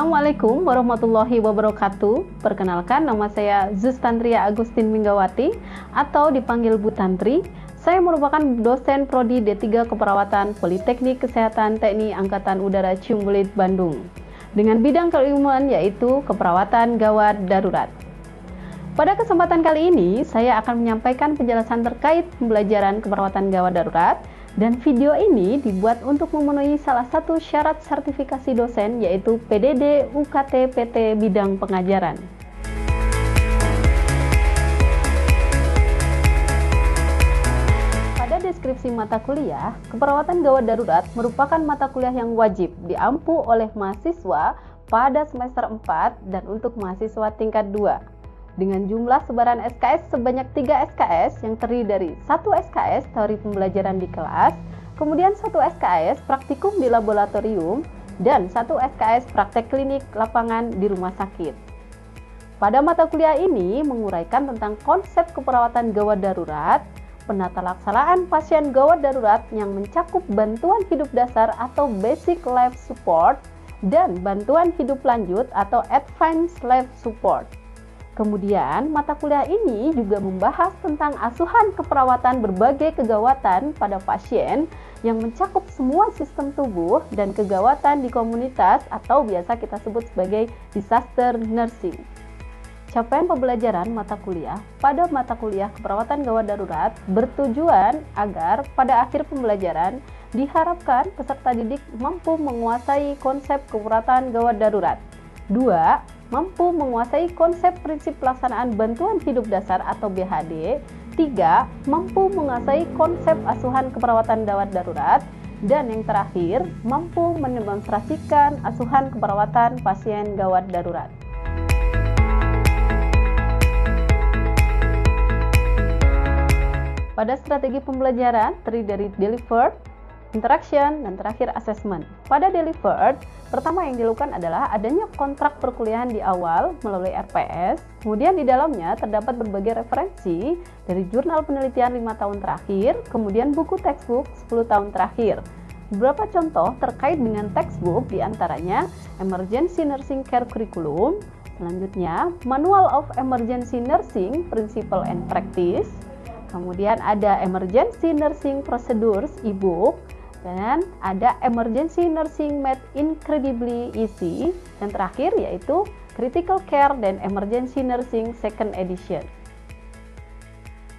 Assalamualaikum warahmatullahi wabarakatuh. Perkenalkan, nama saya Zustantria Agustin Minggawati atau dipanggil Bu Tantri. Saya merupakan dosen Prodi D3 Keperawatan Politeknik Kesehatan TNI Angkatan Udara Ciumbelit, Bandung, dengan bidang keilmuan yaitu keperawatan gawat darurat. Pada kesempatan kali ini, saya akan menyampaikan penjelasan terkait pembelajaran keperawatan gawat darurat. Dan video ini dibuat untuk memenuhi salah satu syarat sertifikasi dosen, yaitu PDD UKT PT bidang pengajaran. Pada deskripsi mata kuliah, keperawatan gawat darurat merupakan mata kuliah yang wajib diampu oleh mahasiswa pada semester 4 dan untuk mahasiswa tingkat 2. Dengan jumlah sebaran SKS sebanyak 3 SKS yang terdiri dari 1 SKS teori pembelajaran di kelas, kemudian 1 SKS praktikum di laboratorium, dan 1 SKS praktek klinik lapangan di rumah sakit. Pada mata kuliah ini menguraikan tentang konsep keperawatan gawat darurat, penata laksanaan pasien gawat darurat yang mencakup bantuan hidup dasar atau basic life support, dan bantuan hidup lanjut atau advanced life support. Kemudian, mata kuliah ini juga membahas tentang asuhan keperawatan berbagai kegawatan pada pasien yang mencakup semua sistem tubuh dan kegawatan di komunitas atau biasa kita sebut sebagai disaster nursing. Capaian pembelajaran mata kuliah pada mata kuliah keperawatan gawat darurat bertujuan agar pada akhir pembelajaran diharapkan peserta didik mampu menguasai konsep keperawatan gawat darurat. 2. Mampu menguasai konsep prinsip pelaksanaan bantuan hidup dasar atau BHD. 3. Mampu menguasai konsep asuhan keperawatan gawat darurat. Dan yang terakhir, mampu mendemonstrasikan asuhan keperawatan pasien gawat darurat. Pada strategi pembelajaran terdiri dari delivered, interaction, dan terakhir assessment. Pada delivered, pertama yang dilakukan adalah adanya kontrak perkuliahan di awal melalui RPS, kemudian di dalamnya terdapat berbagai referensi dari jurnal penelitian 5 tahun terakhir, kemudian buku textbook 10 tahun terakhir. Beberapa contoh terkait dengan textbook diantaranya Emergency Nursing Care Curriculum, selanjutnya Manual of Emergency Nursing Principle and Practice, kemudian ada Emergency Nursing Procedures e-book, dan ada Emergency Nursing Made Incredibly Easy, dan terakhir yaitu Critical Care dan Emergency Nursing Second Edition.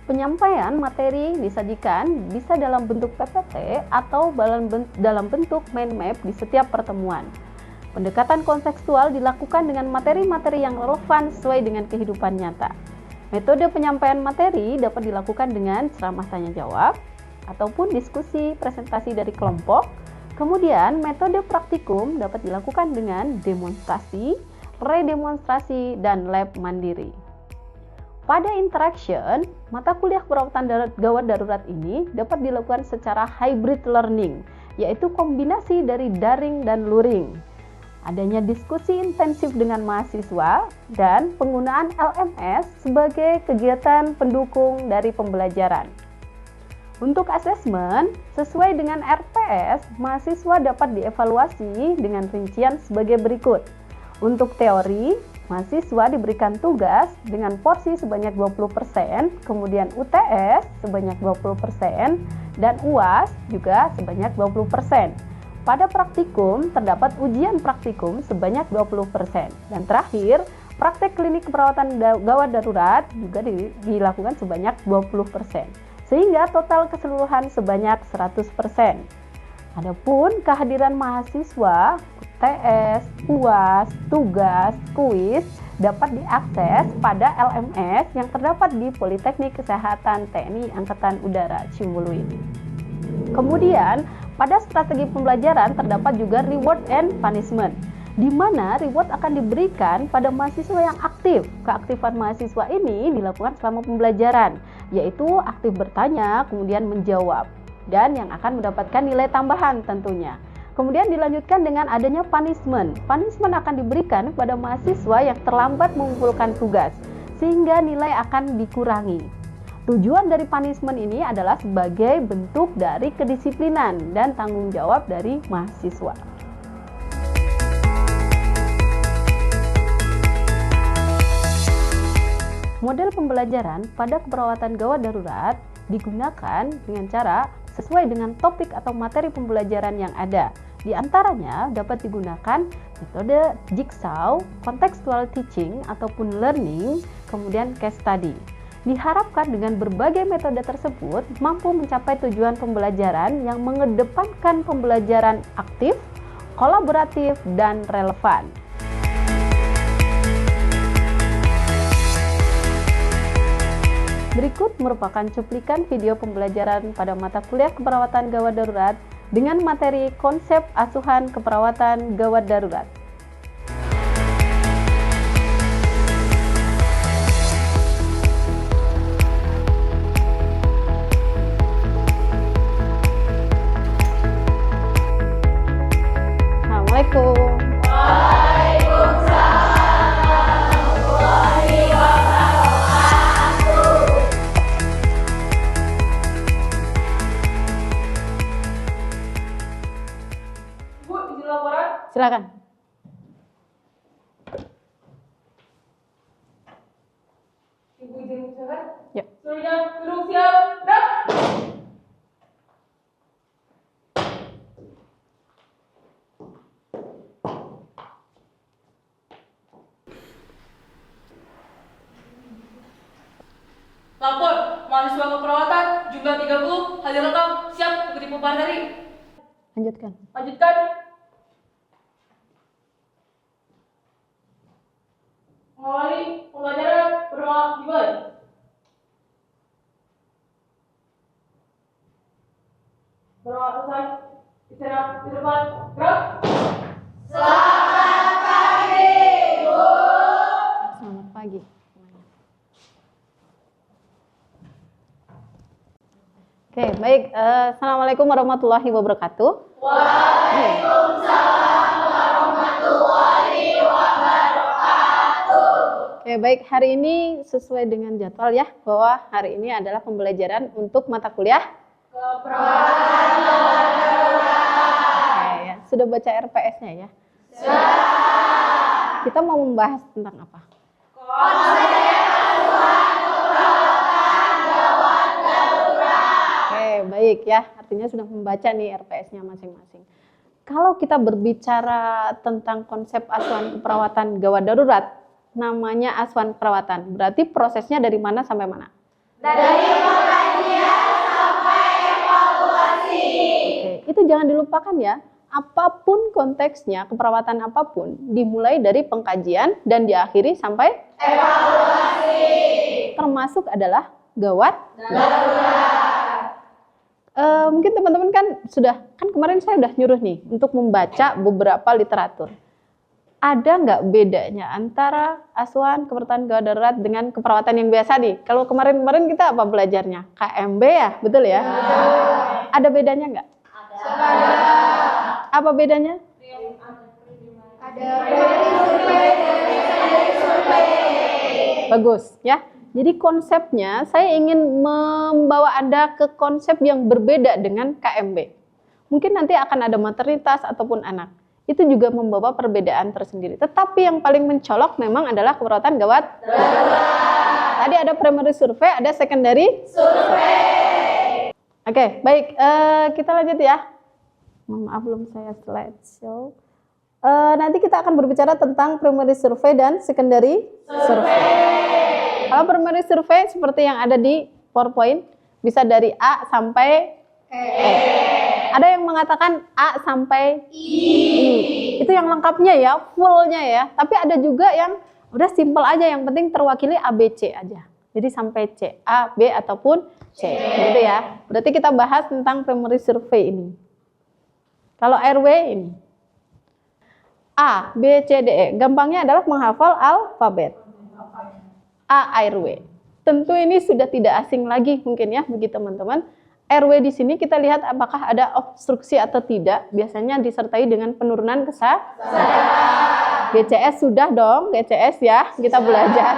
Penyampaian materi disajikan bisa dalam bentuk PPT atau dalam bentuk mind map di setiap pertemuan. Pendekatan kontekstual dilakukan dengan materi-materi yang relevan sesuai dengan kehidupan nyata. Metode penyampaian materi dapat dilakukan dengan ceramah tanya jawab, ataupun diskusi presentasi dari kelompok. Kemudian metode praktikum dapat dilakukan dengan demonstrasi, redemonstrasi, dan lab mandiri. Pada interaction, mata kuliah perawatan gawat darurat ini dapat dilakukan secara hybrid learning, yaitu kombinasi dari daring dan luring. Adanya diskusi intensif dengan mahasiswa dan penggunaan LMS sebagai kegiatan pendukung dari pembelajaran. Untuk asesmen, sesuai dengan RPS, mahasiswa dapat dievaluasi dengan rincian sebagai berikut. Untuk teori, mahasiswa diberikan tugas dengan porsi sebanyak 20%, kemudian UTS sebanyak 20%, dan UAS juga sebanyak 20%. Pada praktikum, terdapat ujian praktikum sebanyak 20%. Dan terakhir, praktek klinik keperawatan gawat darurat juga dilakukan sebanyak 20%. Sehingga total keseluruhan sebanyak 100%. Adapun kehadiran mahasiswa, UTS, UAS, tugas, kuis dapat diakses pada LMS yang terdapat di Politeknik Kesehatan TNI Angkatan Udara Ciumbelit. Kemudian, pada strategi pembelajaran terdapat juga reward and punishment, di mana reward akan diberikan pada mahasiswa yang aktif. Keaktifan mahasiswa ini dilakukan selama pembelajaran, yaitu aktif bertanya, kemudian menjawab, dan yang akan mendapatkan nilai tambahan tentunya. Kemudian dilanjutkan dengan adanya punishment. Punishment akan diberikan kepada mahasiswa yang terlambat mengumpulkan tugas, sehingga nilai akan dikurangi. Tujuan dari punishment ini adalah sebagai bentuk dari kedisiplinan dan tanggung jawab dari mahasiswa. Model pembelajaran pada keperawatan gawat darurat digunakan dengan cara sesuai dengan topik atau materi pembelajaran yang ada. Di antaranya dapat digunakan metode jigsaw, contextual teaching ataupun learning, kemudian case study. Diharapkan dengan berbagai metode tersebut mampu mencapai tujuan pembelajaran yang mengedepankan pembelajaran aktif, kolaboratif, dan relevan. Berikut merupakan cuplikan video pembelajaran pada mata kuliah keperawatan gawat darurat dengan materi konsep asuhan keperawatan gawat darurat. Assalamualaikum. Silakan. Ibu izin silakan. Ya. Seluruhnya duduk siap, gerak. Lapor, mahasiswa keperawatan jumlah 30, hadir lengkap, siap mengikuti materi. Lanjutkan. Lanjutkan. Mengawali pembelajaran bernama dimulai. Bernama selesai. Istirahat di depan. Gerak. Selamat pagi. Oke, baik. Assalamualaikum warahmatullahi wabarakatuh. Waalaikumsalam warahmatullahi wabarakatuh. Oke, baik. Hari ini sesuai dengan jadwal ya, bahwa hari ini adalah pembelajaran untuk mata kuliah Keperawatan gawat darurat. Oke, ya. Sudah baca RPS-nya ya? Sudah. Kita mau membahas tentang apa? Konsep asuhan keperawatan gawat darurat. Oke, baik ya. Artinya sudah membaca nih RPS-nya masing-masing. Kalau kita berbicara tentang konsep asuhan keperawatan gawat darurat, namanya asuhan perawatan. Berarti prosesnya dari mana sampai mana? Dari pengkajian sampai evaluasi. Oke, itu jangan dilupakan ya. Apapun konteksnya, keperawatan apapun, dimulai dari pengkajian dan diakhiri sampai Evaluasi. termasuk adalah gawat Darurat. mungkin teman-teman kan kemarin saya udah nyuruh nih untuk membaca beberapa literatur. Ada nggak bedanya antara asuhan keperawatan gawat darurat dengan keperawatan yang biasa nih? Kalau kemarin-kemarin kita apa belajarnya? KMB ya, betul ya? Ada bedanya nggak? Ada. Apa bedanya? Bagus ya. Jadi konsepnya saya ingin membawa Anda ke konsep yang berbeda dengan KMB. Mungkin nanti akan ada maternitas ataupun anak. Itu juga membawa perbedaan tersendiri. Tetapi yang paling mencolok memang adalah keperawatan gawat darurat. Tadi ada primary survey, ada secondary survey. Oke, baik. Kita lanjut ya. Maaf belum saya slideshow. Nanti kita akan berbicara tentang primary survey dan secondary survey. Kalau primary survey seperti yang ada di PowerPoint, bisa dari A sampai E. Ada yang mengatakan A sampai I. Itu yang lengkapnya ya, fullnya ya. Tapi ada juga yang udah simple aja, yang penting terwakili A, B, C aja. Jadi sampai C, A, B ataupun C, gitu ya. Berarti kita bahas tentang primary survey ini. Kalau RW ini A, B, C, D, E. Gampangnya adalah menghafal alfabet. A, RW. Tentu ini sudah tidak asing lagi mungkin ya bagi teman-teman. RW di sini kita lihat apakah ada obstruksi atau tidak. Biasanya disertai dengan penurunan kesadaran. GCS sudah dong, GCS ya, kita belajar.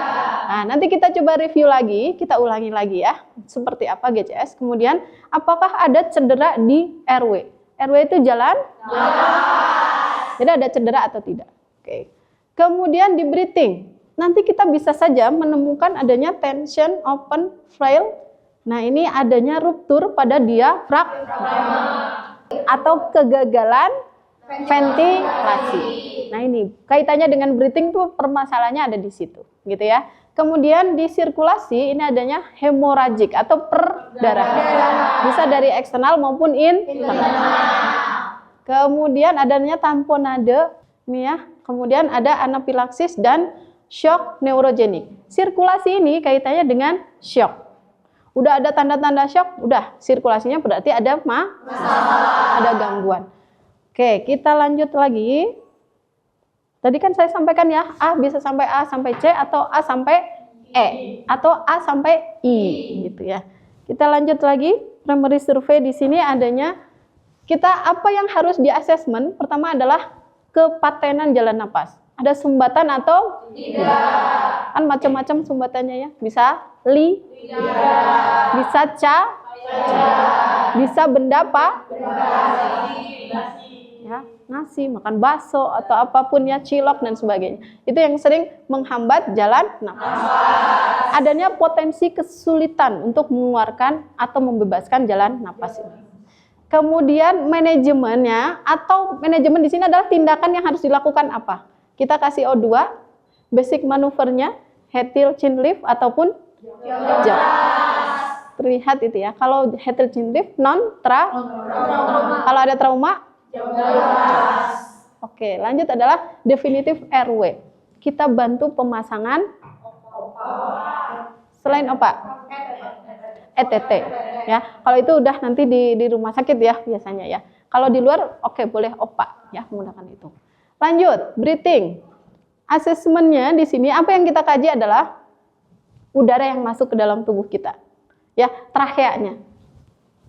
Nah, nanti kita coba review lagi, kita ulangi lagi ya. Seperti apa GCS. Kemudian apakah ada cedera di RW? RW itu jalan? Jadi ada cedera atau tidak? Oke. Kemudian di breathing. nanti kita bisa saja menemukan adanya tension open valve. Nah, ini adanya ruptur pada diafragma atau kegagalan ventilasi. Nah, ini kaitannya dengan breathing tuh permasalahannya ada di situ, gitu ya. Kemudian di sirkulasi ini adanya hemoragik atau perdarahan. Bisa dari eksternal maupun internal. Kemudian adanya tamponade, ini ya. Kemudian ada anafilaksis dan shock neurogenik. Sirkulasi ini kaitannya dengan shock. Udah ada tanda-tanda shock, udah sirkulasinya berarti ada masalah, ada gangguan. Oke, kita lanjut lagi. Tadi kan saya sampaikan ya, A bisa sampai A sampai C atau A sampai E atau A sampai I gitu ya. Kita lanjut lagi, primary survey di sini adanya kita apa yang harus di assessment? Pertama adalah kepatenan jalan napas. Ada sumbatan atau tidak? Kan macam-macam sumbatannya ya. Bisa li, tidak. Bisa ca, bisa benda apa? Ya, nasi, makan bakso atau apapun ya, cilok dan sebagainya. Itu yang sering menghambat jalan napas. Adanya potensi kesulitan untuk mengeluarkan atau membebaskan jalan napas ini. Kemudian manajemennya atau manajemen di sini adalah tindakan yang harus dilakukan apa? Kita kasih O2, basic manuvernya, head chin lift ataupun jump. Terlihat itu ya. Kalau head chin lift kalau ada trauma Oke, lanjut adalah definitive airway. Kita bantu pemasangan selain apa? ETT ya. Kalau itu udah nanti di rumah sakit ya biasanya ya. Kalau di luar oke, boleh OPA ya menggunakan itu. Lanjut, breathing. Asesmennya di sini apa yang kita kaji adalah udara yang masuk ke dalam tubuh kita. Ya, trakeanya.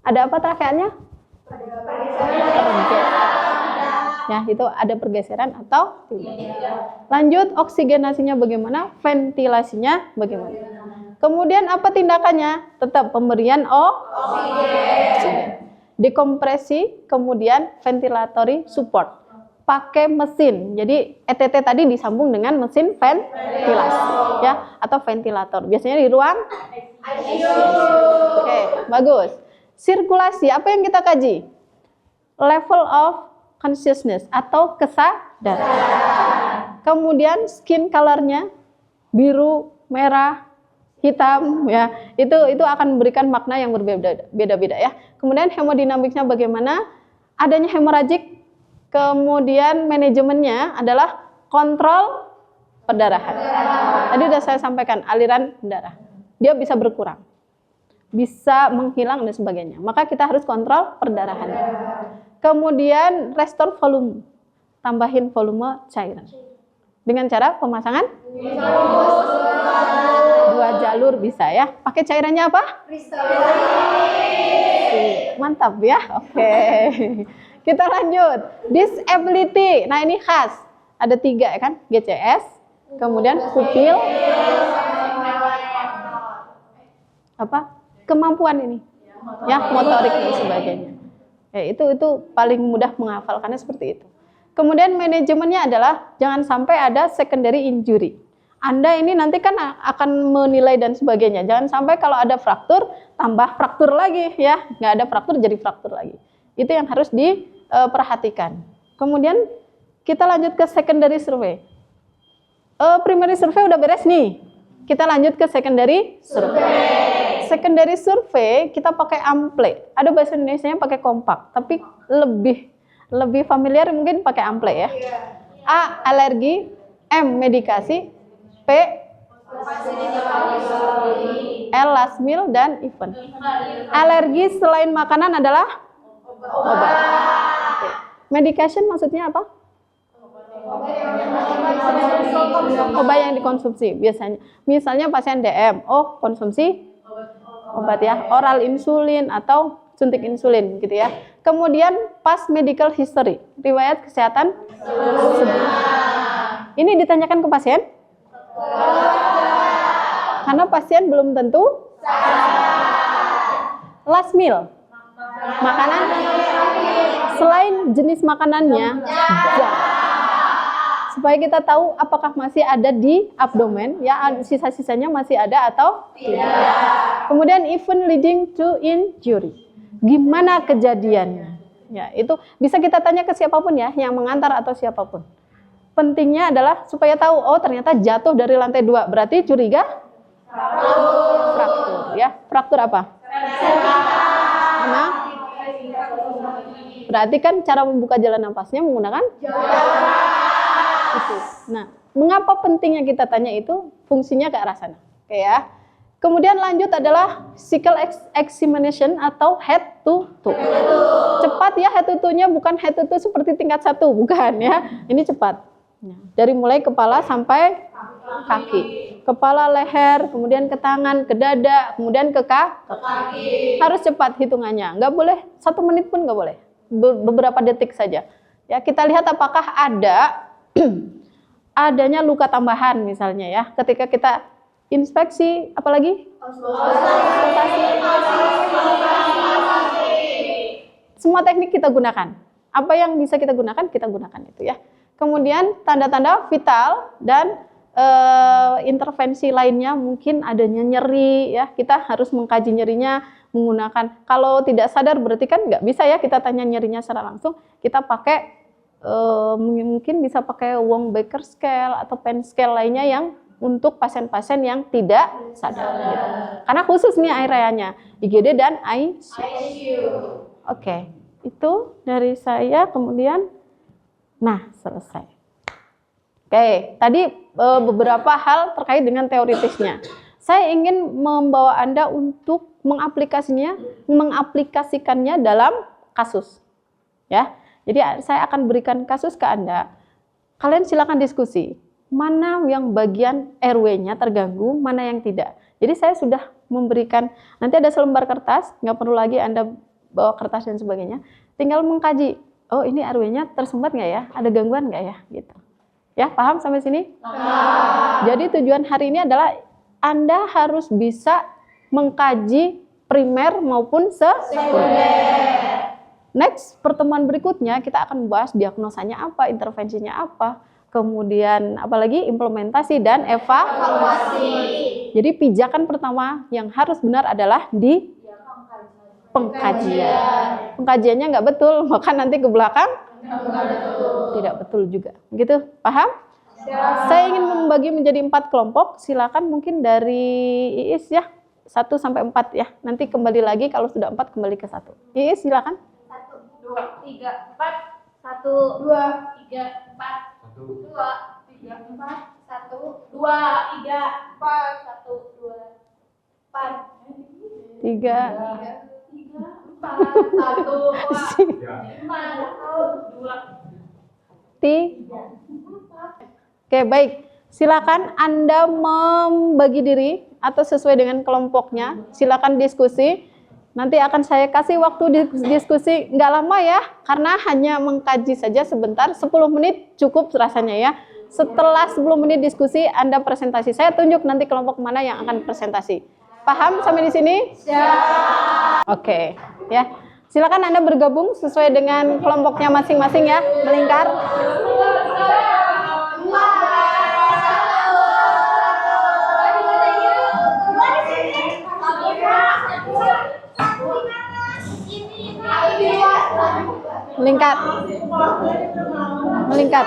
Ada apa trakeanya? Ya, itu ada pergeseran atau tidak. Lanjut, oksigenasinya bagaimana? Ventilasinya bagaimana? Kemudian apa tindakannya? Tetap pemberian oksigen. Dekompresi, kemudian ventilatory support. Pakai mesin. Jadi ETT tadi disambung dengan mesin ventilasi ya atau ventilator. Biasanya di ruang ICU. Oke, bagus. Sirkulasi, apa yang kita kaji? Level of consciousness atau kesadaran. Kemudian skin color-nya biru, merah, hitam ya. Itu akan memberikan makna yang berbeda-beda ya. Kemudian hemodinamiknya bagaimana? Adanya hemoragik. Kemudian manajemennya adalah kontrol perdarahan. Tadi sudah saya sampaikan aliran darah. Dia bisa berkurang. Bisa menghilang dan sebagainya. Maka kita harus kontrol perdarahannya. Kemudian restore volume, tambahin volume cairan. Dengan cara pemasangan 2 jalur bisa ya. Pakai cairannya apa? Mantap ya. Oke. Kita lanjut. Disability. Nah, ini khas. Ada 3 ya kan? GCS, kemudian pupil apa? Kemampuan ini. Ya, motorik dan sebagainya. Itu paling mudah menghafalkannya seperti itu. Kemudian manajemennya adalah jangan sampai ada secondary injury. Anda ini nanti kan akan menilai dan sebagainya. Jangan sampai kalau ada fraktur tambah fraktur lagi ya. Nggak ada fraktur jadi fraktur lagi. Itu yang harus diperhatikan. Kemudian kita lanjut ke secondary survey. Primary survey udah beres nih. Kita lanjut ke secondary survey. Secondary survey kita pakai ample. Ada bahasa Indonesianya pakai kompak, tapi lebih familiar mungkin pakai ample ya. A, alergi, M, medikasi, P, L, last meal, dan event. Alergi selain makanan adalah obat. Okay. Medication maksudnya apa? Obat yang dikonsumsi biasanya. Misalnya pasien DM, konsumsi obat ya, oral insulin atau suntik insulin gitu ya. Kemudian past medical history, riwayat kesehatan sebelumnya. Ini ditanyakan ke pasien? Karena pasien belum tentu. Last meal, makanan selain jenis makanannya, jam. supaya kita tahu apakah masih ada di abdomen, ya sisa-sisanya masih ada atau tidak. Kemudian event leading to injury. Gimana kejadiannya? Ya, itu bisa kita tanya ke siapapun ya, yang mengantar atau siapapun. Pentingnya adalah supaya tahu, oh ternyata jatuh dari lantai 2, berarti curiga fraktur, ya. Fraktur apa? Karena berarti kan cara membuka jalan napasnya menggunakan itu. Nah, mengapa pentingnya kita tanya itu? Fungsinya ke arah sana. Oke ya. Kemudian lanjut adalah cycle examination atau head to toe. Cepat ya head to toe-nya, bukan head to toe seperti tingkat 1, bukan ya. Ini cepat. Dari mulai kepala sampai kaki. Kepala, leher, kemudian ke tangan, ke dada, kemudian ke kaki. Harus cepat hitungannya. Nggak boleh 1 menit pun nggak boleh. Beberapa detik saja. Ya, kita lihat apakah adanya luka tambahan misalnya ya. Ketika kita inspeksi, apalagi? Semua teknik kita gunakan. Apa yang bisa kita gunakan itu ya. Kemudian tanda-tanda vital dan intervensi lainnya, mungkin adanya nyeri ya. Kita harus mengkaji nyerinya menggunakan, kalau tidak sadar berarti kan nggak bisa ya kita tanya nyerinya secara langsung. Kita pakai mungkin bisa pakai Wong Baker scale atau pen scale lainnya yang untuk pasien-pasien yang tidak sadar gitu. Karena khusus nih areanya IGD dan ICU. Oke, itu dari saya. Kemudian selesai. Oke, tadi beberapa hal terkait dengan teoritisnya. Saya ingin membawa Anda untuk mengaplikasikannya dalam kasus. Ya. Jadi saya akan berikan kasus ke Anda. Kalian silakan diskusi. Mana yang bagian RW-nya terganggu, mana yang tidak. Jadi saya sudah memberikan, nanti ada selembar kertas, nggak perlu lagi Anda bawa kertas dan sebagainya. Tinggal mengkaji, oh ini RW-nya tersumbat nggak ya? Ada gangguan nggak ya? Gitu. Ya, paham sampai sini? Jadi tujuan hari ini adalah Anda harus bisa mengkaji primer maupun sekunder. Next, pertemuan berikutnya kita akan membahas diagnosanya apa, intervensinya apa, kemudian apalagi implementasi dan evaluasi. Jadi pijakan pertama yang harus benar adalah di pengkajian. Pengkajiannya nggak betul, maka nanti ke belakang tidak betul juga. Gitu, paham? Saya ingin membagi menjadi 4 kelompok. Silakan mungkin dari Iis ya, 1 sampai 4 ya. Nanti kembali lagi kalau sudah 4 kembali ke 1. Iis silakan. 1, 2, 3, 4. 1, 2, 3, 4. 2, 3, 4. 1, 2, 3, 4. 1, 2, 4. 3. Oke, baik. Silakan Anda membagi diri atau sesuai dengan kelompoknya. Silakan diskusi. Nanti akan saya kasih waktu diskusi nggak lama ya, karena hanya mengkaji saja sebentar, 10 menit cukup rasanya ya. Setelah 10 menit diskusi, Anda presentasi. Saya tunjuk nanti kelompok mana yang akan presentasi. Paham sampai di sini? Siap. Oke, ya. Silakan Anda bergabung sesuai dengan kelompoknya masing-masing ya, melingkar. Melingkar. Melingkar.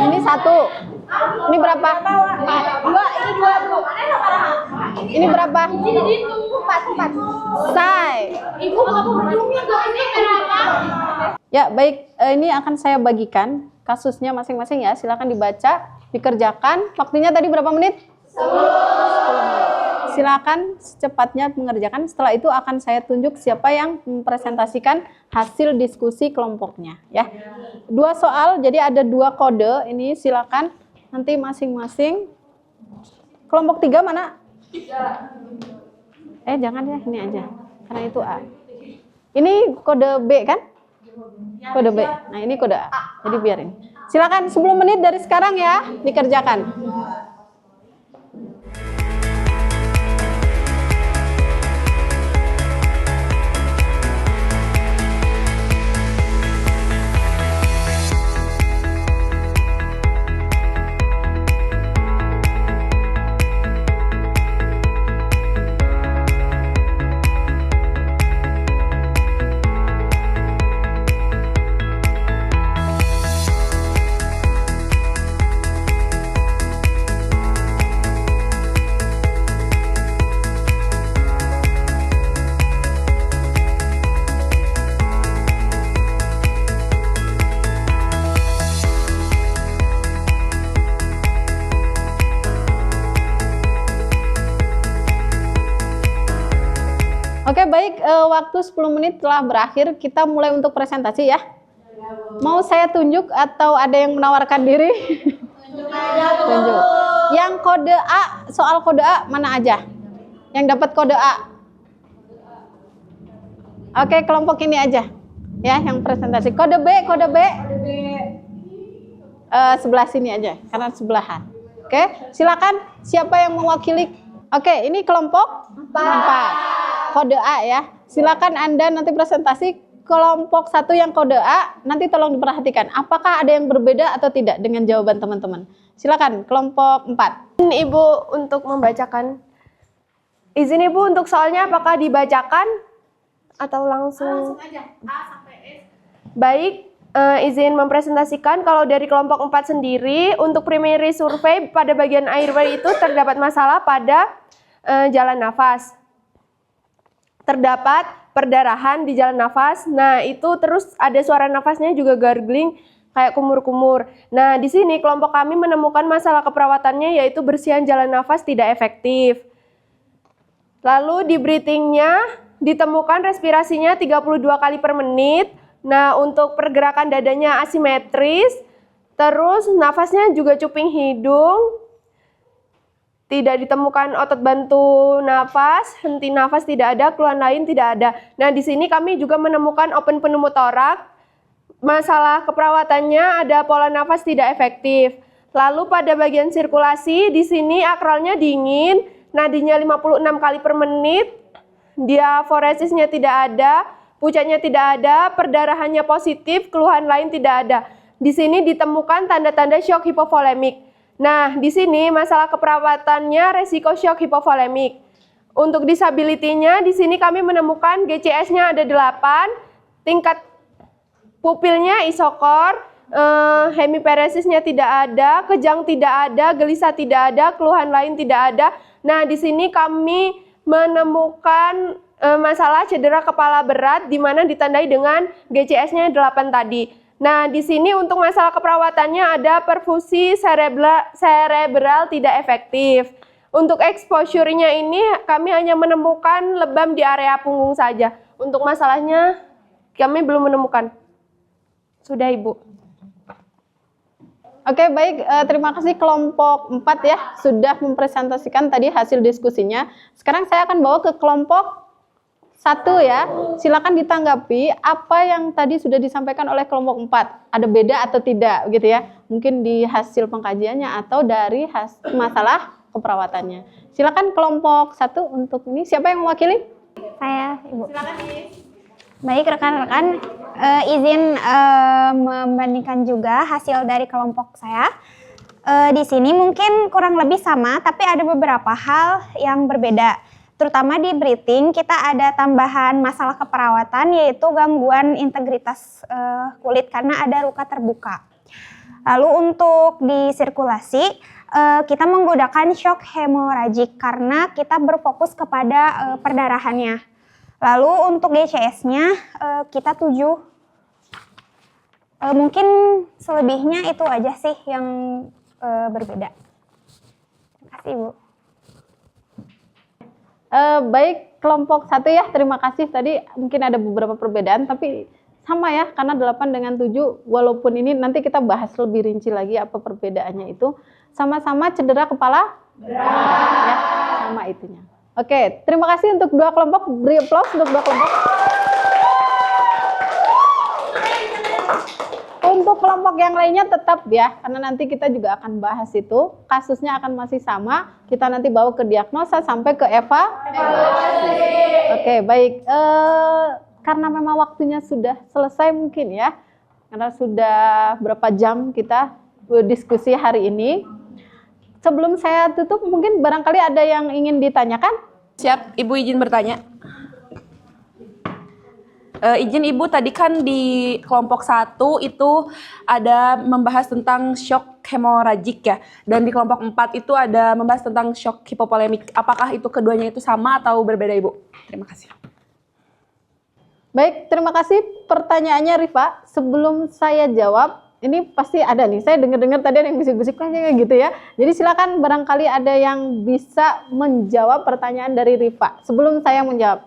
Ini 1. Ini berapa? 2. Ini 2, Bu. Ini berapa? 4. Say. Ibu ya, baik. Ini akan saya bagikan kasusnya masing-masing ya. Silakan dibaca, dikerjakan. Waktunya tadi berapa menit? 10 menit. Silakan secepatnya mengerjakan. Setelah itu akan saya tunjuk siapa yang mempresentasikan hasil diskusi kelompoknya ya. 2 soal, jadi ada 2 kode. Ini silakan nanti masing-masing. Kelompok 3 mana? Jangan ya, ini aja. Karena itu A. Ini kode B kan? Kode B. Nah, ini kode A. Jadi biarin. Silakan 10 menit dari sekarang ya, dikerjakan. waktu 10 menit telah berakhir. Kita mulai untuk presentasi ya. Mau saya tunjuk atau ada yang menawarkan diri? Tunjuk. Yang kode A, soal kode A mana aja? Yang dapat kode A? Oke, kelompok ini aja. Ya, yang presentasi. Kode B. Sebelah sini aja, karena sebelahan. Oke, silakan siapa yang mewakili? Oke, ini kelompok 4. Kode A ya. Silakan Anda nanti presentasi kelompok 1 yang kode A, nanti tolong diperhatikan apakah ada yang berbeda atau tidak dengan jawaban teman-teman. Silakan kelompok 4. Ibu untuk membacakan. Izin Ibu untuk soalnya apakah dibacakan atau langsung? Langsung aja. A sampai E. Baik. Izin mempresentasikan kalau dari kelompok 4 sendiri untuk primary survei pada bagian airway itu terdapat masalah pada jalan nafas. Terdapat perdarahan di jalan nafas. Nah, itu terus ada suara nafasnya juga gargling kayak kumur-kumur. Nah, di sini kelompok kami menemukan masalah keperawatannya yaitu bersihan jalan nafas tidak efektif. Lalu di breathing-nya ditemukan respirasinya 32 kali per menit. Nah, untuk pergerakan dadanya asimetris, terus nafasnya juga cuping hidung, tidak ditemukan otot bantu nafas, henti nafas tidak ada, keluhan lain tidak ada. Nah, di sini kami juga menemukan open pneumotorak. Masalah keperawatannya ada pola nafas tidak efektif. Lalu pada bagian sirkulasi, di sini akralnya dingin, nadinya 56 kali per menit, diaforesisnya tidak ada, pucatnya tidak ada, perdarahannya positif, keluhan lain tidak ada. Di sini ditemukan tanda-tanda shock hipovolemik. Nah, di sini masalah keperawatannya resiko shock hipovolemik. Untuk disability-nya, di sini kami menemukan GCS-nya ada 8, tingkat pupilnya isokor, hemiparesisnya tidak ada, kejang tidak ada, gelisah tidak ada, keluhan lain tidak ada. Nah, di sini kami menemukan masalah cedera kepala berat di mana ditandai dengan GCS-nya 8 tadi. Nah, di sini untuk masalah keperawatannya ada perfusi cerebral tidak efektif. Untuk exposure-nya ini kami hanya menemukan lebam di area punggung saja. Untuk masalahnya kami belum menemukan. Sudah, Ibu. Oke, baik. Terima kasih kelompok 4 ya sudah mempresentasikan tadi hasil diskusinya. Sekarang saya akan bawa ke kelompok 1 ya. Silakan ditanggapi apa yang tadi sudah disampaikan oleh kelompok 4. Ada beda atau tidak gitu ya. Mungkin di hasil pengkajiannya atau dari masalah keperawatannya. Silakan kelompok 1 untuk ini. Siapa yang mewakili? Saya, Ibu. Silakan. Baik, rekan-rekan, izin membandingkan juga hasil dari kelompok saya. Di sini mungkin kurang lebih sama, tapi ada beberapa hal yang berbeda. Terutama di breathing, kita ada tambahan masalah keperawatan, yaitu gangguan integritas kulit karena ada luka terbuka. Lalu untuk di sirkulasi, kita menggunakan shock hemoragik karena kita berfokus kepada perdarahannya. Lalu untuk GCS-nya kita 7. Mungkin selebihnya itu aja sih yang berbeda. Terima kasih, Bu. Baik, kelompok 1 ya, terima kasih. Tadi mungkin ada beberapa perbedaan, tapi sama ya, karena 8 dengan 7, walaupun ini nanti kita bahas lebih rinci lagi apa perbedaannya itu. Sama-sama cedera kepala berat ya, sama itunya. Oke, terima kasih untuk 2 kelompok. Beri aplaus untuk 2 kelompok. Untuk kelompok yang lainnya tetap ya, karena nanti kita juga akan bahas itu. Kasusnya akan masih sama. Kita nanti bawa ke diagnosa sampai ke evaluasi. Oke, baik. Karena memang waktunya sudah selesai mungkin ya. Karena sudah berapa jam kita berdiskusi hari ini. Sebelum saya tutup, mungkin barangkali ada yang ingin ditanyakan? Siap, Ibu izin bertanya. Izin Ibu, tadi kan di kelompok 1 itu ada membahas tentang shock hemoragik ya. Dan di kelompok 4 itu ada membahas tentang shock hipovolemik. Apakah itu keduanya itu sama atau berbeda, Ibu? Terima kasih. Baik, terima kasih pertanyaannya Rifa. Sebelum saya jawab, ini pasti ada nih, saya dengar-dengar tadi ada yang bisik-bisik kayak gitu ya. Jadi silakan barangkali ada yang bisa menjawab pertanyaan dari Rifa sebelum saya menjawab.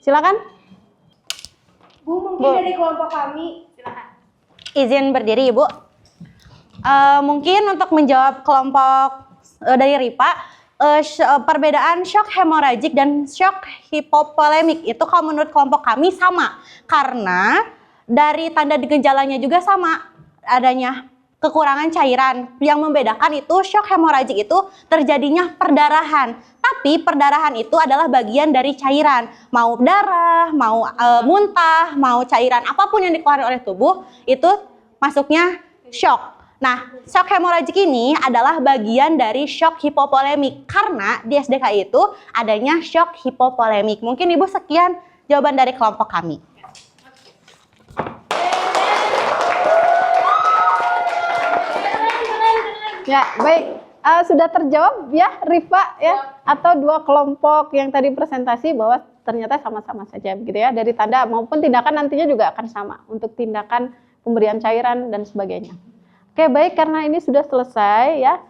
Silakan. Bu, mungkin dari kelompok kami. Izin berdiri, Ibu. Mungkin untuk menjawab kelompok dari RIPA, perbedaan shock hemoragik dan shock hipovolemik itu kalau menurut kelompok kami sama. Karena dari tanda gejalanya juga sama, adanya kekurangan cairan. Yang membedakan itu shock hemoragik itu terjadinya perdarahan. Tapi perdarahan itu adalah bagian dari cairan. Mau darah, mau muntah, mau cairan apapun yang dikeluarkan oleh tubuh itu masuknya shock. Nah, shock hemoragik ini adalah bagian dari shock hipovolemik karena di SDK itu adanya shock hipovolemik. Mungkin Ibu sekian jawaban dari kelompok kami. Ya, baik. Sudah terjawab ya, Rifa ya, atau dua kelompok yang tadi presentasi bahwa ternyata sama-sama saja begitu ya, dari tanda maupun tindakan nantinya juga akan sama untuk tindakan pemberian cairan dan sebagainya. Oke, baik, karena ini sudah selesai ya.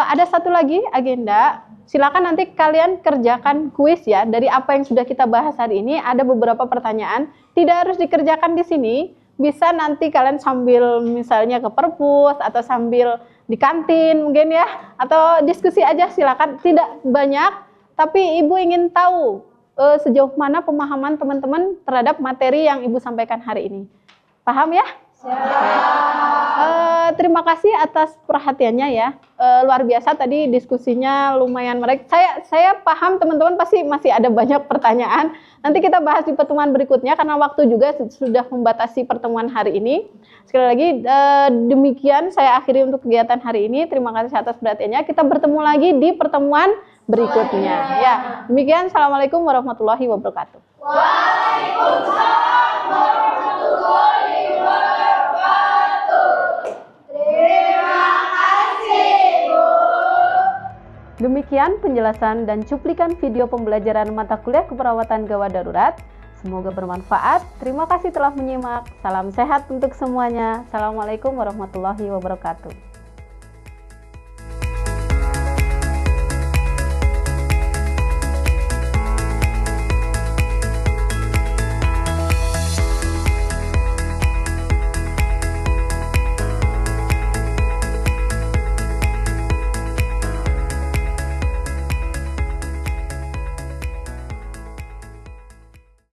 Ada satu lagi agenda. Silakan nanti kalian kerjakan kuis ya. Dari apa yang sudah kita bahas hari ini, ada beberapa pertanyaan. Tidak harus dikerjakan di sini. Bisa nanti kalian sambil misalnya ke perpus atau sambil di kantin mungkin ya. Atau diskusi aja silakan. Tidak banyak, tapi Ibu ingin tahu sejauh mana pemahaman teman-teman terhadap materi yang Ibu sampaikan hari ini. Paham ya? Terima kasih atas perhatiannya ya. Luar biasa tadi diskusinya lumayan menarik. Saya paham teman-teman pasti masih ada banyak pertanyaan. Nanti kita bahas di pertemuan berikutnya karena waktu juga sudah membatasi pertemuan hari ini. Sekali lagi demikian saya akhiri untuk kegiatan hari ini. Terima kasih atas perhatiannya. Kita bertemu lagi di pertemuan berikutnya. Ya, demikian. Assalamualaikum warahmatullahi wabarakatuh. Waalaikumsalam warahmatullahi wabarakatuh. Terima kasih, Bu. Demikian penjelasan dan cuplikan video pembelajaran mata kuliah keperawatan gawat darurat. Semoga bermanfaat. Terima kasih telah menyimak. Salam sehat untuk semuanya. Assalamualaikum warahmatullahi wabarakatuh.